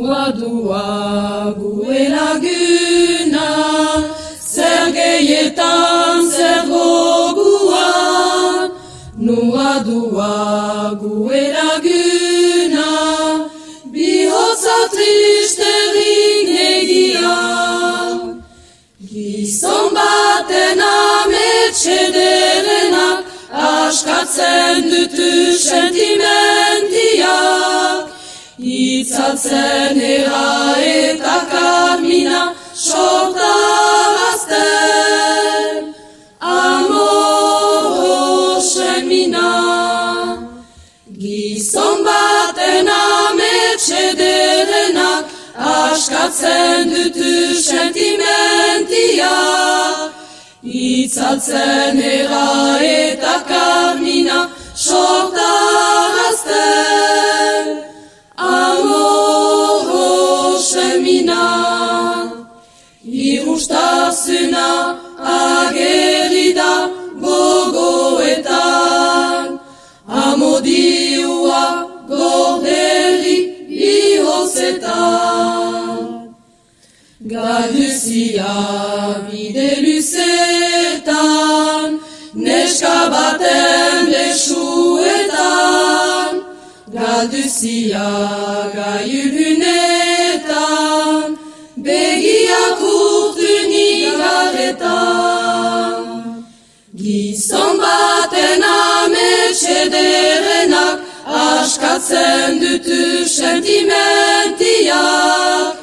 Nuadua gue laguna, zer gehietan zer goguan. Nuadua gue laguna, bihotza tristerik negian. Gizon baten ametsederenak, askatzen dutu sentimentiak. Itzatzen era eta karmina sortarazten, amoro semina. Gizon baten ametsederenak, askatzen dutu sentimentiak. Itzatzen era eta karmina sortarazten, amoro semina. Irustasuna ageri da gogoetan, amodioa gorderik bihotzetan. Galduzia bide luzetan, neska baten besuetan. Galduzia gailunetan, begiak urtunik garetan. Gizon baten ametsederenak, askatzen dutu sentimentiak.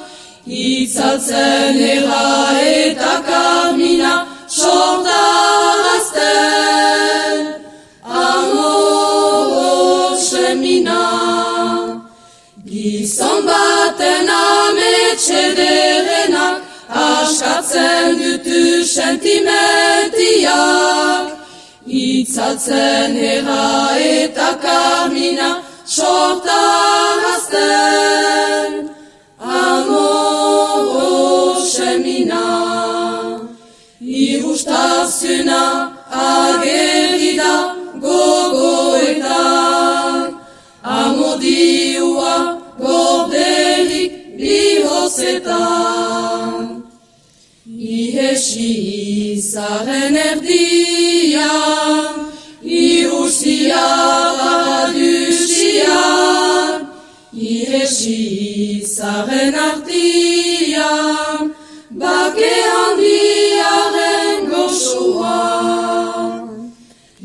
Itzatzen era eta karmina sortarazten, amoro semina. Gizon baten ametsederenak, askatzen dutu sentimentiak. Itzatzen era eta karmina sortarazten, amoro semina. Irustasuna ageri da gogoetan, amodioa gorderik bihotzetan. Ihesi izaren erdian, irusia badusian. Ihesi izaren artian, bake handiaren goxuan.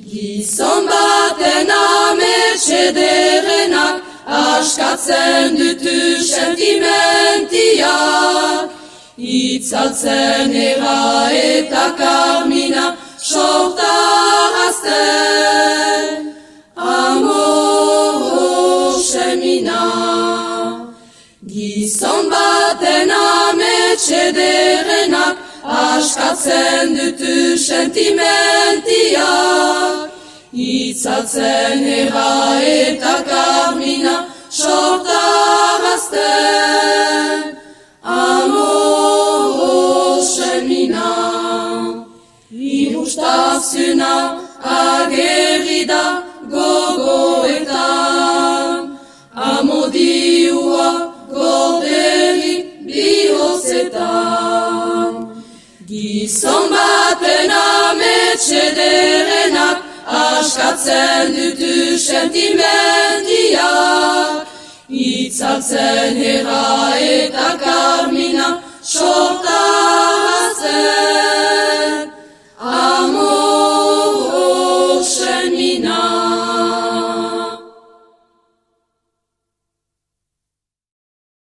Gizon baten ametsederenak, askatzen dutu sentimentiak. Itzatzen era eta karmina sortarazten, amoro semina. Gizon baten ametsederenak, askatzen dutu sentimentiak. Itzatzen era eta karmina sortarazten, amoro semina. Irustasuna ageri da gogoetan, amodioa gorderik bihotzetan. Gizon baten ametsederenak, askatzen dutu sentimentiak. Itzatzen era